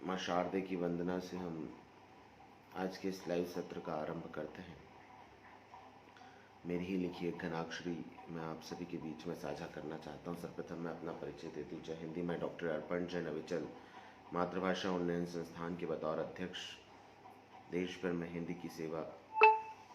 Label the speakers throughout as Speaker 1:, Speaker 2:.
Speaker 1: माँ शारदे की वंदना से हम आज के इस लाइव सत्र का आरंभ करते हैं। मेरी ही लिखी एक घनाक्षरी मैं आप सभी के बीच में साझा करना चाहता हूँ। सर्वप्रथम मैं अपना परिचय दे दूँ। जय हिंदी। मैं डॉक्टर अर्पण जैन अविचल मातृभाषा उन्नयन संस्थान के बतौर अध्यक्ष देश भर में हिंदी की सेवा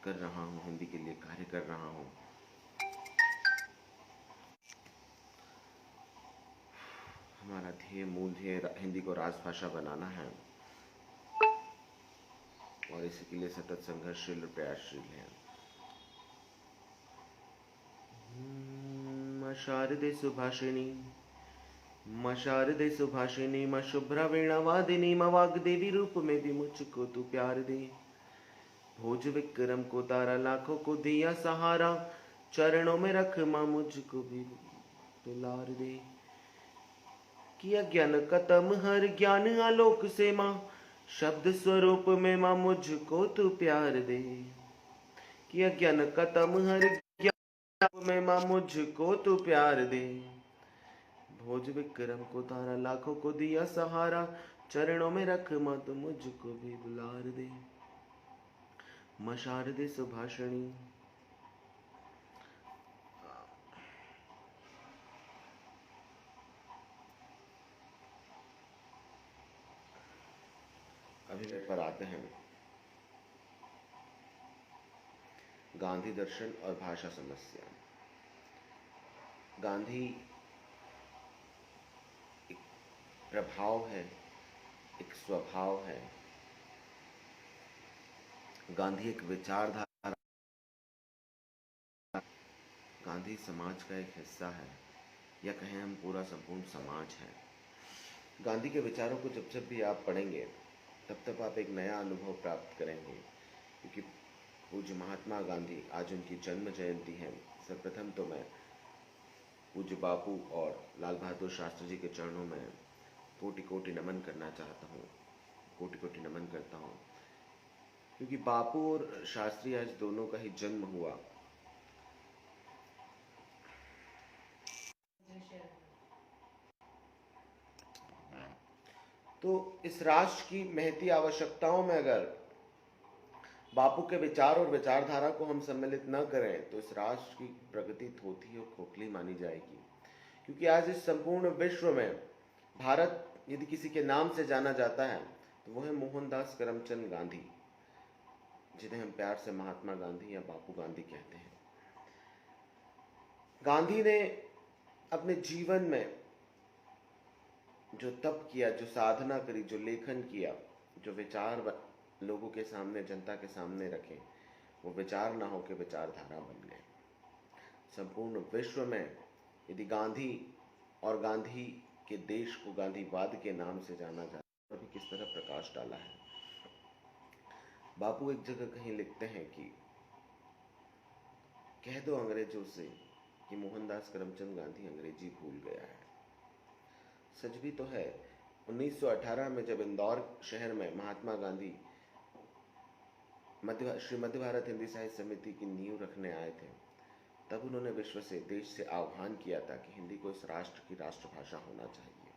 Speaker 1: कर रहा हूँ, हिंदी के लिए कार्य कर रहा हूँ। हमारा मूल ध्येय हिंदी को राजभाषा बनाना है और इसी के लिए सतत संघर्षशील और प्रयासशील है। माँ शारदे सुभाषिणी, माँ शारदे सुभाषिनी, माँ शुभ्रा वीणावादिनी, माँ वाग्देवी रूप में भी मुझको तू प्यार दे। भोज विक्रम को तारा, लाखों को दिया सहारा, चरणों में रख माँ मुझको भी दुलार दे। किया ज्ञान कतम हर ज्ञान आलोक से माँ, शब्द स्वरूप में माँ मुझको तू प्यार दे। किया ज्ञान कतम हर ज्ञान में माँ मुझको तू प्यार दे। भोज विक्रम को तारा, लाखों को दिया सहारा, चरणों में रख माँ तो मुझको भी बुलार दे। माँ शारदे सुभाषिणी। अभी पर आते हैं गांधी दर्शन और भाषा समस्या। गांधी एक प्रभाव है, एक स्वभाव है। गांधी एक विचारधारा, गांधी समाज का एक हिस्सा है, या कहें हम पूरा संपूर्ण समाज है। गांधी के विचारों को जब जब भी आप पढ़ेंगे तब तब आप एक नया अनुभव प्राप्त करेंगे, क्योंकि पूज्य महात्मा गांधी, आज उनकी जन्म जयंती है। सर्वप्रथम तो मैं पूज्य बापू और लाल बहादुर शास्त्री जी के चरणों में कोटि कोटि नमन करना चाहता हूँ, कोटि कोटि नमन करता हूँ, क्योंकि बापू और शास्त्री आज दोनों का ही जन्म हुआ। तो इस राष्ट्र की महती आवश्यकताओं में अगर बापू के विचार और विचारधारा को हम सम्मिलित न करें तो इस राष्ट्र की प्रगति थोथी और खोखली मानी जाएगी। क्योंकि आज इस संपूर्ण विश्व में भारत यदि किसी के नाम से जाना जाता है तो वह है मोहनदास करमचंद गांधी, जिन्हें हम प्यार से महात्मा गांधी या बापू गांधी कहते हैं। गांधी ने अपने जीवन में जो तप किया, जो साधना करी, जो लेखन किया, जो विचार लोगों के सामने, जनता के सामने रखे, वो विचार ना होकर विचारधारा बन गए। संपूर्ण विश्व में यदि गांधी और गांधी के देश को गांधीवाद के नाम से जाना जाता है, अभी किस तरह प्रकाश डाला है। बापू एक जगह कहीं लिखते हैं कि कह दो अंग्रेजों से कि मोहनदास करमचंद गांधी अंग्रेजी भूल गया है। सच भी तो है। 1918 में जब इंदौर शहर में महात्मा गांधी श्री मध्य भारत हिंदी साहित्य समिति की नींव रखने आए थे, तब उन्होंने विश्व से, देश से आह्वान किया था कि हिंदी को इस राष्ट्र की राष्ट्रभाषा होना चाहिए।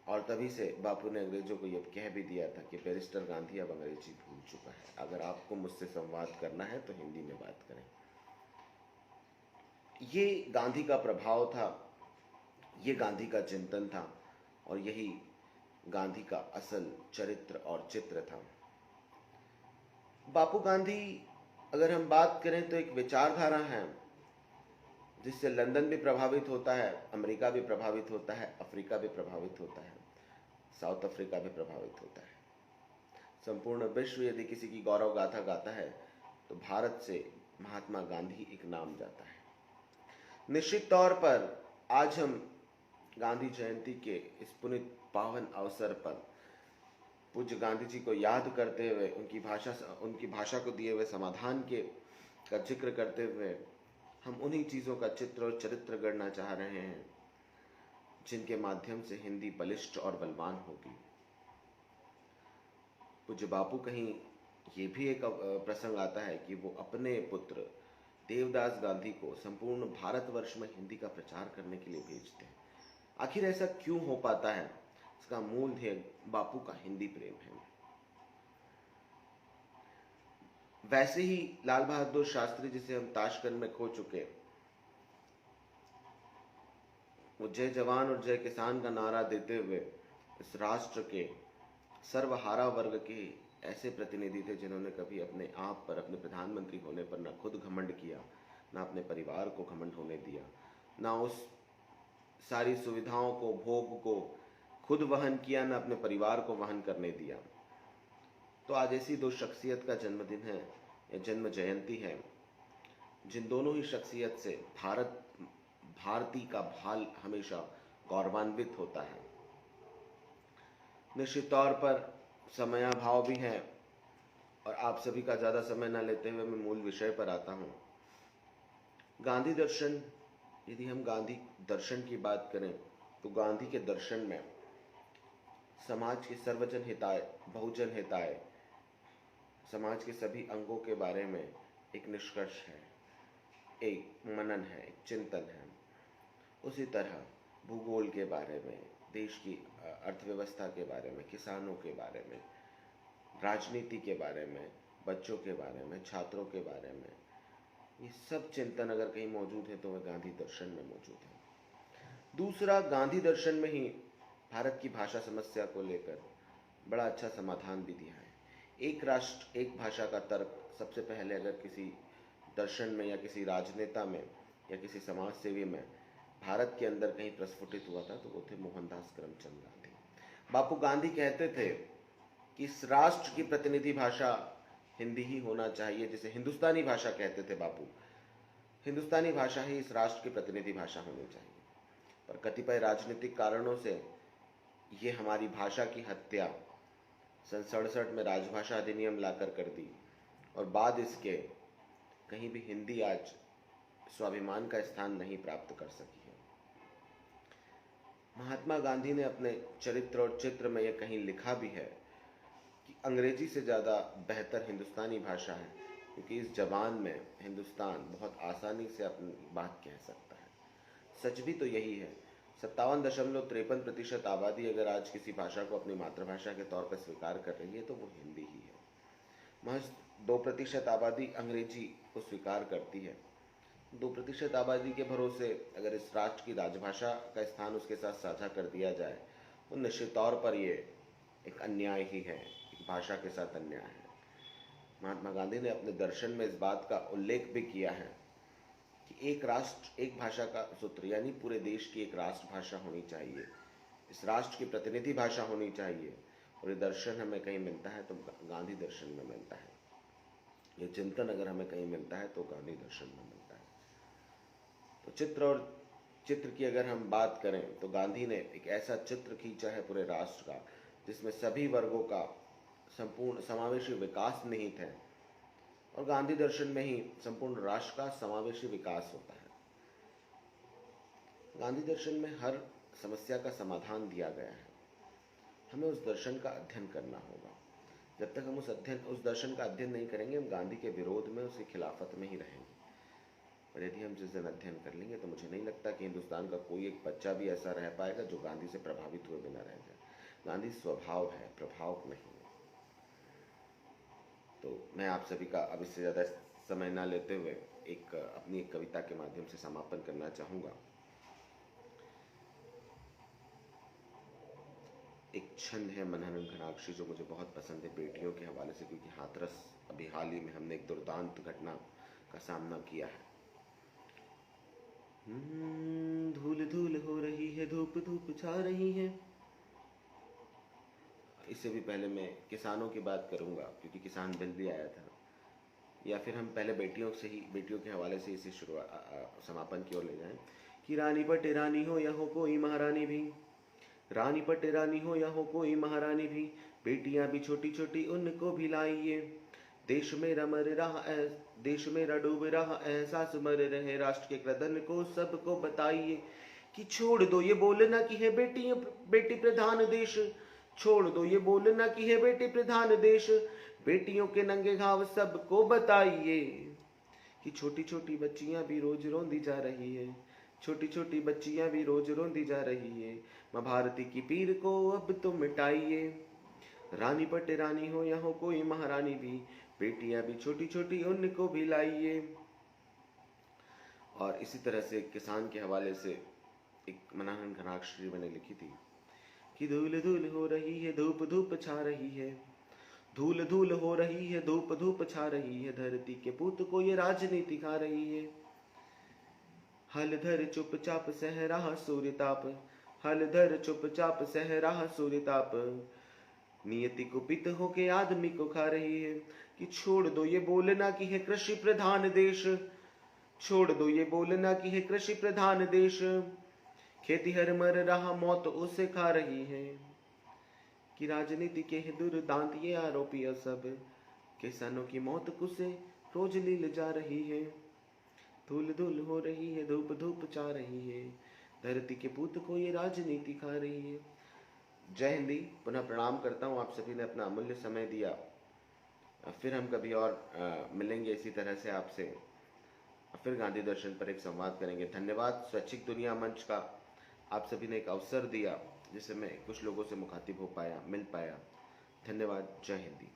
Speaker 1: और तभी से बापू ने अंग्रेजों को यह कह भी दिया था कि बैरिस्टर गांधी अब अंग्रेजी भूल चुका है, अगर आपको मुझसे संवाद करना है तो हिंदी में बात करें। ये गांधी का प्रभाव था, ये गांधी का चिंतन था, और यही गांधी का असल चरित्र और चित्र था। बापू गांधी, अगर हम बात करें तो एक विचारधारा है जिससे लंदन भी प्रभावित होता है, अमेरिका भी प्रभावित होता है, अफ्रीका भी प्रभावित होता है, साउथ अफ्रीका भी प्रभावित होता है। संपूर्ण विश्व यदि किसी की गौरव गाथा गाता है तो भारत से महात्मा गांधी एक नाम जाता है। निश्चित तौर पर आज हम गांधी जयंती के इस पुनित पावन अवसर पर पूज्य गांधी जी को याद करते हुए, उनकी भाषा को दिए हुए समाधान का जिक्र करते हुए हम उन्हीं चीज़ों का चित्र और चरित्र गढ़ना चाह रहे हैं जिनके माध्यम से हिंदी बलिष्ठ और बलवान होगी। पूज्य बापू, कहीं ये भी एक प्रसंग आता है कि वो अपने पुत्र देवदास गांधी को संपूर्ण भारतवर्ष में हिंदी का प्रचार करने के लिए भेजते हैं। आखिर ऐसा क्यों हो पाता है? इसका मूल ध्येय बापू का हिंदी प्रेम है। वैसे ही लाल बहादुर शास्त्री, जिसे हम ताशकंद में खो चुके, वो जय जवान और जय किसान का नारा देते हुए इस राष्ट्र के सर्वहारा वर्ग के ऐसे प्रतिनिधि थे जिन्होंने कभी अपने आप पर, अपने प्रधानमंत्री होने पर न खुद घमंड किया, न अपने परिवार को घमंड होने दिया, न उस सारी सुविधाओं को, भोग को खुद वहन किया, न अपने परिवार को वहन करने दिया। तो आज ऐसी दो शख्सियत का जन्मदिन है या जन्म जयंती है, जिन दोनों ही शख्सियत से भारती का भाल हमेशा गौरवान्वित होता है। निश्चित तौर पर समयाभाव भी है और आप सभी का ज़्यादा समय न लेते हुए मैं मूल विषय पर आता हूँ। गांधी दर्शन, यदि हम गांधी दर्शन की बात करें तो गांधी के दर्शन में समाज के सर्वजन हिताय, बहुजन हिताय, समाज के सभी अंगों के बारे में एक निष्कर्ष है, एक मनन है, एक चिंतन है। उसी तरह भूगोल के बारे में, देश की अर्थव्यवस्था के बारे में, किसानों के बारे में, राजनीति के बारे में, बच्चों के बारे में, छात्रों के बारे में, ये सब चिंतन अगर कहीं मौजूद है तो वह गांधी दर्शन में मौजूद है। दूसरा, गांधी दर्शन में ही भारत की भाषा समस्या को लेकर बड़ा अच्छा समाधान भी दिया है। एक राष्ट्र एक भाषा का तर्क सबसे पहले अगर किसी दर्शन में या किसी राजनेता में या किसी समाज सेवी में भारत के अंदर कहीं प्रस्फुटित हुआ था तो वो थे मोहनदास करमचंद गांधी। बापू गांधी कहते थे कि इस राष्ट्र की प्रतिनिधि भाषा हिंदी ही होना चाहिए, जिसे हिंदुस्तानी भाषा कहते थे बापू। हिंदुस्तानी भाषा ही इस राष्ट्र की प्रतिनिधि भाषा होनी चाहिए। पर कतिपय राजनीतिक कारणों से ये हमारी भाषा की हत्या सन 67 में राजभाषा अधिनियम लाकर कर दी और बाद इसके कहीं भी हिंदी आज स्वाभिमान का स्थान नहीं प्राप्त कर सकी है। महात्मा गांधी ने अपने चरित्र और चित्र में यह कहीं लिखा भी है कि अंग्रेजी से ज़्यादा बेहतर हिंदुस्तानी भाषा है, क्योंकि इस जबान में हिंदुस्तान बहुत आसानी से अपनी बात कह सकता है। सच भी तो यही है। 57.53% आबादी अगर आज किसी भाषा को अपनी मातृभाषा के तौर पर स्वीकार कर रही है तो वो हिंदी ही है। महज 2% आबादी अंग्रेजी को स्वीकार करती है। 2% आबादी के भरोसे अगर इस राष्ट्र की राजभाषा का स्थान उसके साथ साझा कर दिया जाए तो निश्चित तौर पर ये एक अन्याय ही है, एक भाषा के साथ अन्याय है। महात्मा गांधी ने अपने दर्शन में इस बात का उल्लेख भी किया है कि एक राष्ट्र एक भाषा का सूत्र, यानी पूरे देश की एक राष्ट्रभाषा होनी चाहिए, इस राष्ट्र की प्रतिनिधि भाषा होनी चाहिए। और ये दर्शन हमें कहीं मिलता है तो गांधी दर्शन में मिलता है। ये चिंतन अगर हमें कहीं मिलता है तो गांधी दर्शन में मिलता है। तो चित्र और चित्र की अगर हम बात करें तो गांधी ने एक ऐसा चित्र खींचा है पूरे राष्ट्र का जिसमें सभी वर्गों का संपूर्ण समावेशी विकास निहित है, और गांधी दर्शन में ही संपूर्ण राष्ट्र का समावेशी विकास होता है। गांधी दर्शन में हर समस्या का समाधान दिया गया है। हमें उस दर्शन का अध्ययन करना होगा। जब तक हम उस दर्शन का अध्ययन नहीं करेंगे, हम गांधी के विरोध में, उसकी खिलाफत में ही रहेंगे। और यदि हम जिस दिन अध्ययन कर लेंगे तो मुझे नहीं लगता कि हिंदुस्तान का कोई एक बच्चा भी ऐसा रह पाएगा जो गांधी से प्रभावित हुए बिना रह जाए। गांधी स्वभाव है, प्रभाव नहीं है। तो मैं आप सभी का अब इससे ज़्यादा समय ना लेते हुए अपनी एक कविता के माध्यम से समापन करना चाहूँगा। एक छंद है मनहरन घनाक्षी जो मुझे बहुत पसंद है बेटियों के हवाले से, क्योंकि हाथरस अभी हाल ही में हमने एक दुर्दांत घटना का सामना किया है। धूल धूल हो रही है, धूप धूप छा रही है। इससे भी पहले मैं किसानों की बात करूंगा क्योंकि किसान बिल भी आया था, या फिर हम पहले बेटियों के हवाले से इसे समापन की ओर ले जाएं कि रानी पटे रानी हो या हो कोई महारानी भी, रानी पटे रानी हो या हो कोई महारानी भी, बेटियां भी छोटी छोटी उनको भी लाइए। देश मेरा मर रहा है, देश मेरा डूब रहा, एहसास मर रहे राष्ट्र के क्रदन को सबको बताइए कि छोड़ दो ये बोलना कि है बेटी प्रधान देश, छोड़ दो ये बोलना कि है बेटी प्रधान देश, बेटियों के नंगे घाव सबको बताइए कि छोटी छोटी बच्चियां भी रोज रोंदी जा रही है, छोटी छोटी बच्चियां भी रोज रोंदी जा रही है। माँ भारती की पीर को अब तो मिटाइए। रानी पटे रानी हो या हो कोई महारानी भी, बेटियां भी छोटी छोटी उनको भी लाइए। और इसी तरह से किसान के हवाले से एक मनोहर घनाक्षरी मैंने लिखी थी कि धूल धूल हो रही है, धूप धूप छा रही है, धूल धूल हो रही है, धूप धूप छा रही है, धरती के पूत को ये राजनीति खा रही है। हल धर चुपचाप सह रहा सूर्यताप, हल धर चुपचाप सह रहा सूर्यताप, नियति कुपित होके आदमी को खा रही है। कि छोड़ दो ये बोलना कि है कृषि प्रधान देश, छोड़ दो ये बोलना कि है कृषि प्रधान देश, खेती हर मर रहा मौत उसे खा रही है। कि राजनीति के है दुर्दांत ये आरोपी सब, किसानों की मौत को से रोज लील जा रही है। धूल धूल हो रही है, धूप धूप छा रही है, धरती के पूत को ये राजनीति खा रही है। जय हिंदी। पुनः प्रणाम करता हूँ, आप सभी ने अपना अमूल्य समय दिया। फिर हम कभी और मिलेंगे इसी तरह से आपसे, फिर गांधी दर्शन पर एक संवाद करेंगे। धन्यवाद स्वैच्छिक दुनिया मंच का, आप सभी ने एक अवसर दिया जिससे मैं कुछ लोगों से मुखातिब हो पाया, मिल पाया। धन्यवाद। जय हिंदी।